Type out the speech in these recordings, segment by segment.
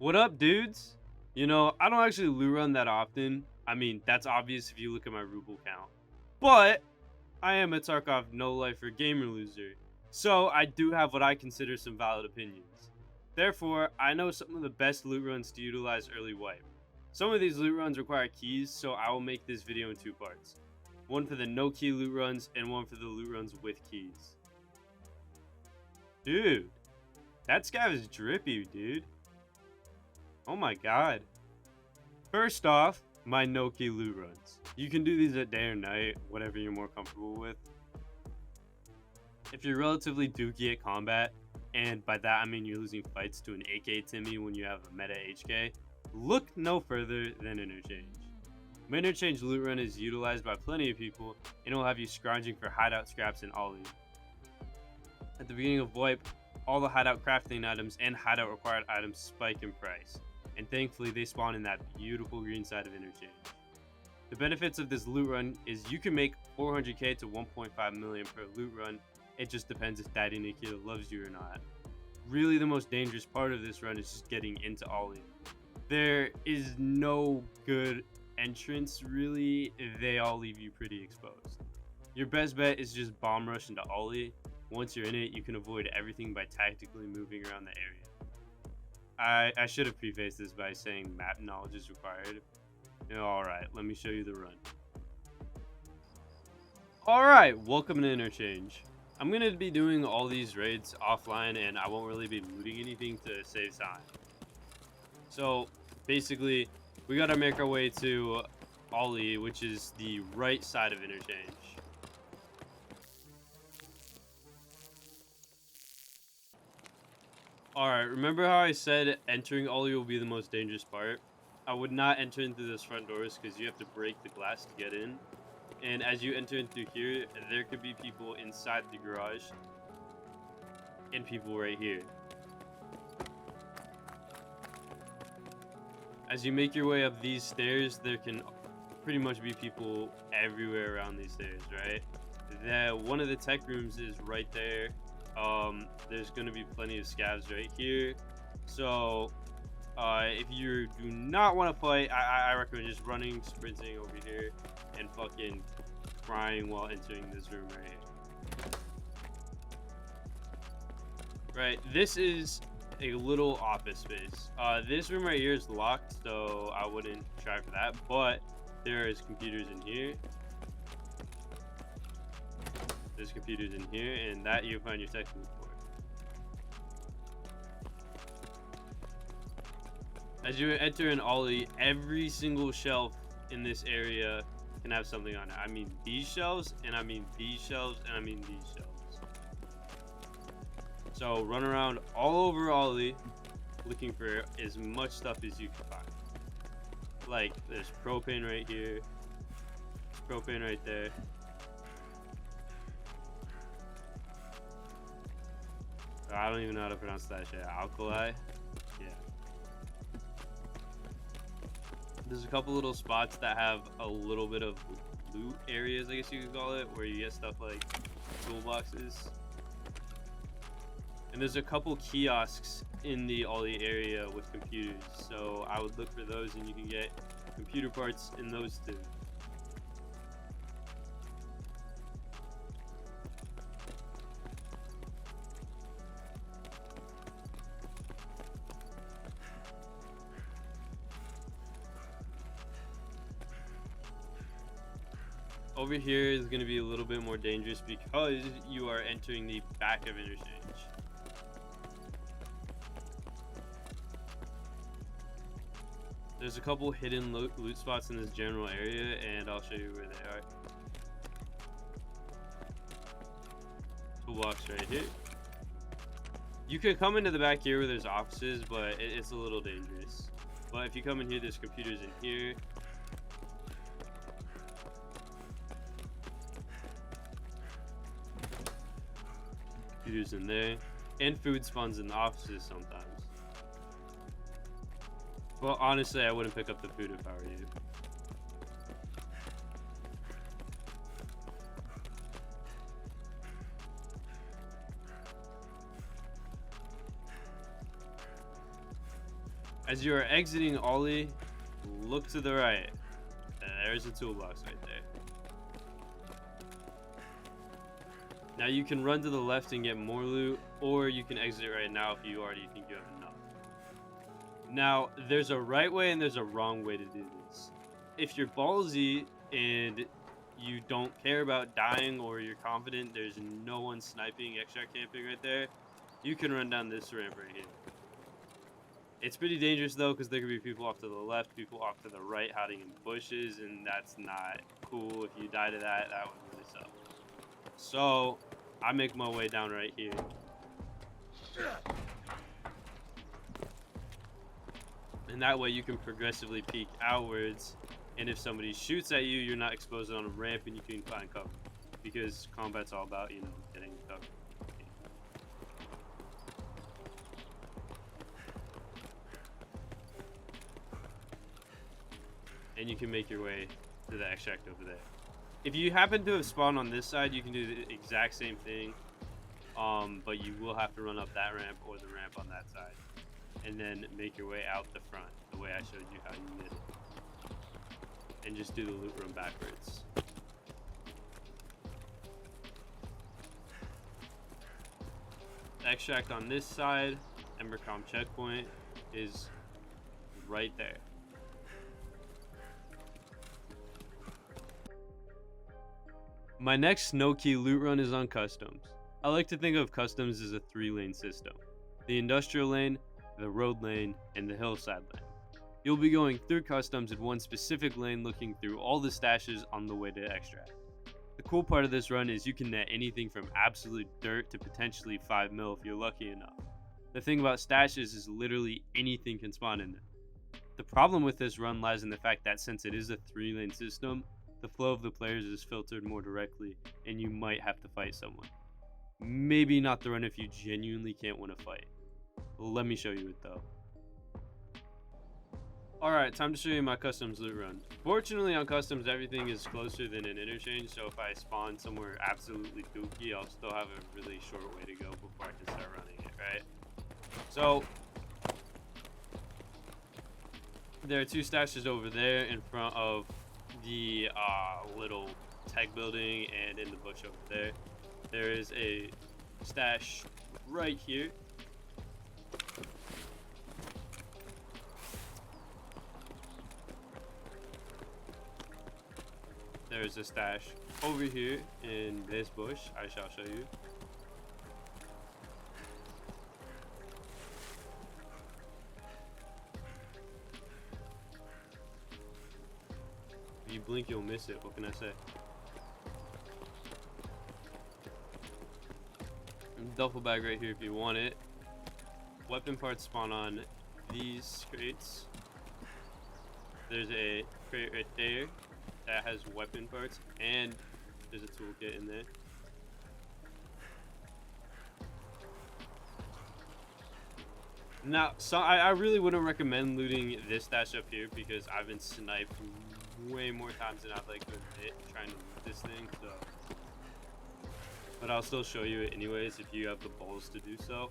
What up, dudes? You know, I don't actually loot run that often. I mean, that's obvious if you look at my ruble count. But I am a Tarkov no-lifer gamer loser, so I do have what I consider some valid opinions. Therefore, I know some of the best loot runs to utilize early wipe. Some of these loot runs require keys, so I will make this video in two parts. One for the no-key loot runs, and one for the loot runs with keys. Dude, that scav is drippy, dude. Oh my god. First off, my no-key loot runs. You can do these at day or night, whatever you're more comfortable with. If you're relatively dookie at combat, and by that I mean you're losing fights to an AK Timmy when you have a meta HK, look no further than Interchange. My Interchange loot run is utilized by plenty of people, and it will have you scrounging for hideout scraps and ollie. At the beginning of wipe, all the hideout crafting items and hideout required items spike in price, and thankfully they spawn in that beautiful green side of Interchange. The benefits of this loot run is you can make 400k to 1.5 million per loot run. It just depends if Daddy Nikita loves you or not. Really, the most dangerous part of this run is just getting into ollie. There is no good entrance really, they all leave you pretty exposed. Your best bet is just bomb rush into ollie. Once you're in it, you can avoid everything by tactically moving around the area. I should have prefaced this by saying map knowledge is required. Alright, let me show you the run. Alright, welcome to Interchange. I'm going to be doing all these raids offline, and I won't really be looting anything to save time. So, basically, we gotta make our way to ollie, which is the right side of Interchange. Alright, remember how I said entering ollie will be the most dangerous part? I would not enter in through those front doors because you have to break the glass to get in. And as you enter in through here, there could be people inside the garage and people right here. As you make your way up these stairs, there can pretty much be people everywhere around these stairs, right? One of the tech rooms is right there. There's going to be plenty of scavs right here. So if you do not want to fight, I recommend just running, sprinting over here, and fucking crying while entering this room right here. Right, this is a little office space. This room right here is locked, so I wouldn't try for that, but there is computers in here. There's computers in here, and that you'll find your tech room for. As you enter an ollie, every single shelf in this area can have something on it. I mean these shelves, and I mean these shelves, and I mean these shelves. So run around all over ollie looking for as much stuff as you can find. Like there's propane right here, propane right there. I don't even know how to pronounce that shit. Alkali? Yeah. There's a couple little spots that have a little bit of loot areas, I guess you could call it, where you get stuff like toolboxes. And there's a couple kiosks in the ollie area with computers, so I would look for those, and you can get computer parts in those too. Over here is going to be a little bit more dangerous because you are entering the back of Interchange. There's a couple hidden loot spots in this general area, and I'll show you where they are. Toolbox right here. You could come into the back here where there's offices, but it's a little dangerous. But if you come in here, there's computers in here. Computers in there, and food spawns in the offices sometimes. Well, honestly, I wouldn't pick up the food if I were you. As you are exiting Ollie, look to the right. There's a toolbox right there. Now you can run to the left and get more loot, or you can exit right now if you already think you have enough. Now, there's a right way and there's a wrong way to do this. If you're ballsy and you don't care about dying, or you're confident there's no one sniping, extract camping right there, you can run down this ramp right here. It's pretty dangerous though, because there could be people off to the left, people off to the right hiding in bushes, and that's not cool. If you die to that, that would really suck. So I make my way down right here. And that way you can progressively peek outwards, and if somebody shoots at you, you're not exposed on a ramp and you can find cover, because combat's all about, you know, getting cover. And you can make your way to the extract over there. If you happen to have spawned on this side, you can do the exact same thing, but you will have to run up that ramp or the ramp on that side, and then make your way out the front the way I showed you how you did it, and just do the loot room backwards. The extract on this side, Embercom checkpoint, is right there. My next no-key loot run is on customs. I like to think of customs as a 3-lane system: the industrial lane, the road lane, and the hillside lane. You'll be going through customs in one specific lane, looking through all the stashes on the way to extract. The cool part of this run is you can net anything from absolute dirt to potentially 5 mil if you're lucky enough. The thing about stashes is literally anything can spawn in them. The problem with this run lies in the fact that since it is a 3-lane system, the flow of the players is filtered more directly, and you might have to fight someone. Maybe not the run if you genuinely can't win a fight. Let me show you it though. Alright, time to show you my customs loot run. Fortunately on customs everything is closer than an interchange, so if I spawn somewhere absolutely dookie, I'll still have a really short way to go before I can start running it, right? So there are 2 stashes over there in front of the little tech building, and in the bush over there. There is a stash right here. There's a stash over here in this bush. I shall show you. If you blink, you'll miss it. What can I say? Duffel bag right here if you want it. Weapon parts spawn on these crates. There's a crate right there that has weapon parts, and there's a toolkit in there. Now, so I really wouldn't recommend looting this stash up here, because I've been sniped way more times than I'd like to admit trying to loot this thing, so. But I'll still show you it anyways if you have the balls to do so.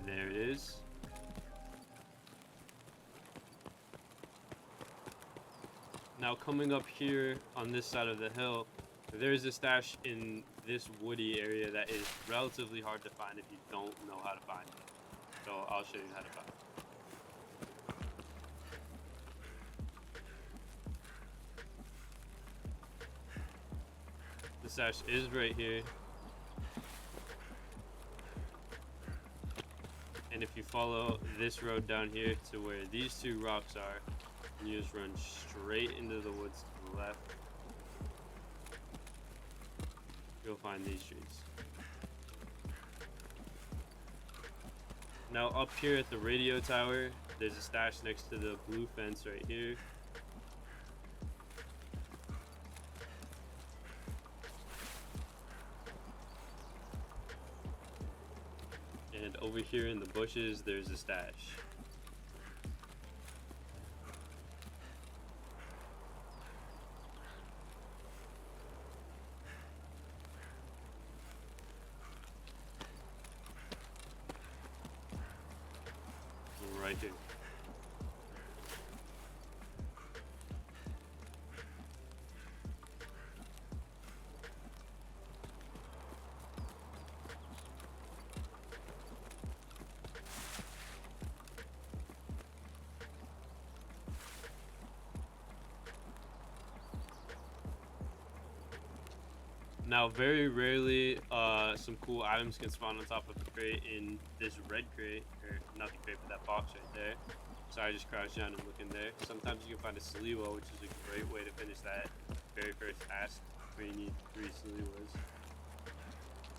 There it is. Now coming up here on this side of the hill, there's a stash in this woody area that is relatively hard to find if you don't know how to find it. So I'll show you how to find it. The stash is right here. And if you follow this road down here to where these 2 rocks are, you just run straight into the woods to the left, you'll find these trees. Now up here at the radio tower, there's a stash next to the blue fence right here. And over here in the bushes, there's a stash. Right here. Now, very rarely, some cool items can spawn on top of a crate in this red crate, or not the crate, but that box right there. So I just crouch down and look in there. Sometimes you can find a Saliwa, which is a great way to finish that very first task, where you need 3 Saliwas.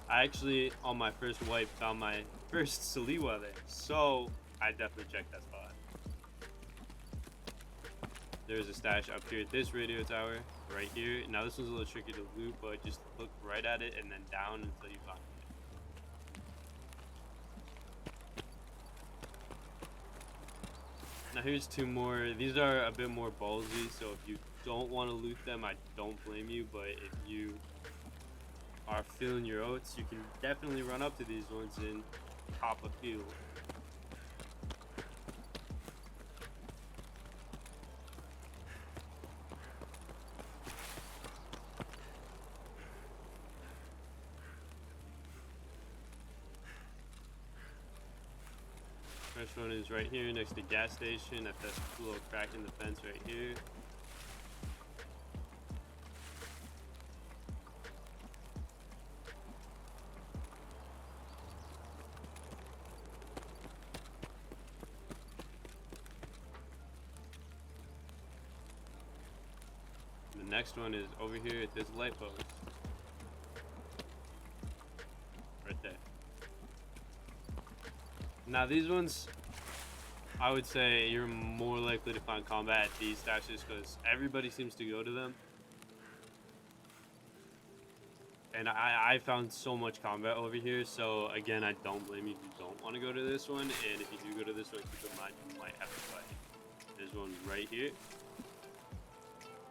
I actually, on my first wipe, found my first Saliwa there, so I definitely checked that spot. There's a stash up here at this radio tower, right here. Now this one's a little tricky to loot, but just look right at it and then down until you find it. Now here's 2 more. These are a bit more ballsy, so if you don't want to loot them, I don't blame you, but if you are feeling your oats, you can definitely run up to these ones and top a field. First one is right here next to gas station at this little crack in the fence right here. The next one is over here at this light post. Right there. Now these ones, I would say you're more likely to find combat at these stashes because everybody seems to go to them. And I found so much combat over here, so again, I don't blame you if you don't want to go to this one. And if you do go to this one, keep in mind you might have to fight. There's one right here.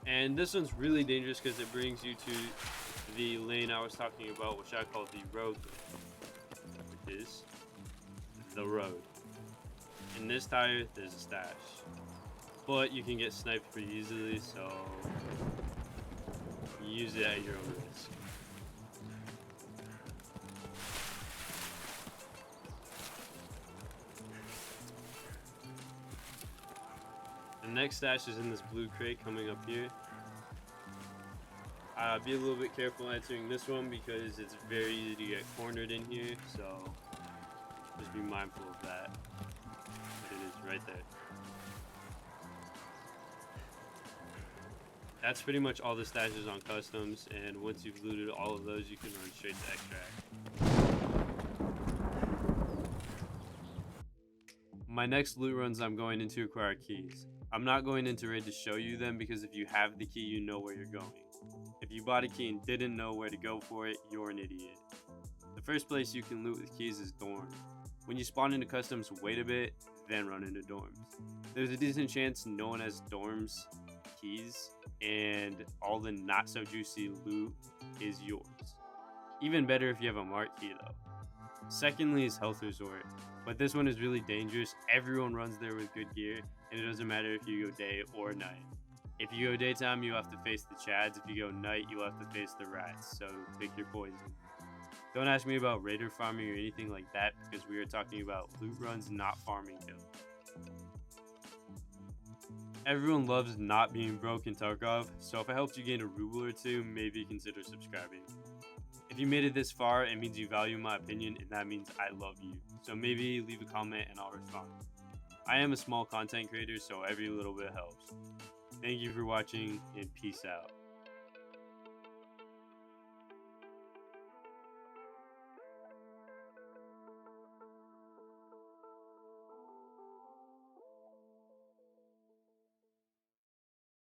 And this one's really dangerous because it brings you to the lane I was talking about, which I call the road, which is the road. In this tire, there's a stash, but you can get sniped pretty easily, so use it at your own risk. The next stash is in this blue crate coming up here. Be a little bit careful entering this one because it's very easy to get cornered in here, so just be mindful of that. But it is right there. That's pretty much all the stashes on customs, and once you've looted all of those, you can run straight to extract. My next loot runs, I'm going in to acquire keys. I'm not going into raid to show you them because if you have the key, you know where you're going. If you bought a key and didn't know where to go for it, you're an idiot. The first place you can loot with keys is dorms. When you spawn into customs, wait a bit, then run into dorms. There's a decent chance no one has dorms keys, and all the not so juicy loot is yours. Even better if you have a marked key though. Secondly is Health Resort, but this one is really dangerous. Everyone runs there with good gear, and it doesn't matter if you go day or night. If you go daytime, you have to face the chads. If you go night, you have to face the rats, so pick your poison. Don't ask me about raider farming or anything like that because we are talking about loot runs, not farming kills. Everyone loves not being broke in Tarkov, so if I helped you gain a ruble or two, maybe consider subscribing. If you made it this far, it means you value my opinion, and that means I love you. So maybe leave a comment and I'll respond. I am a small content creator, so every little bit helps. Thank you for watching, and peace out.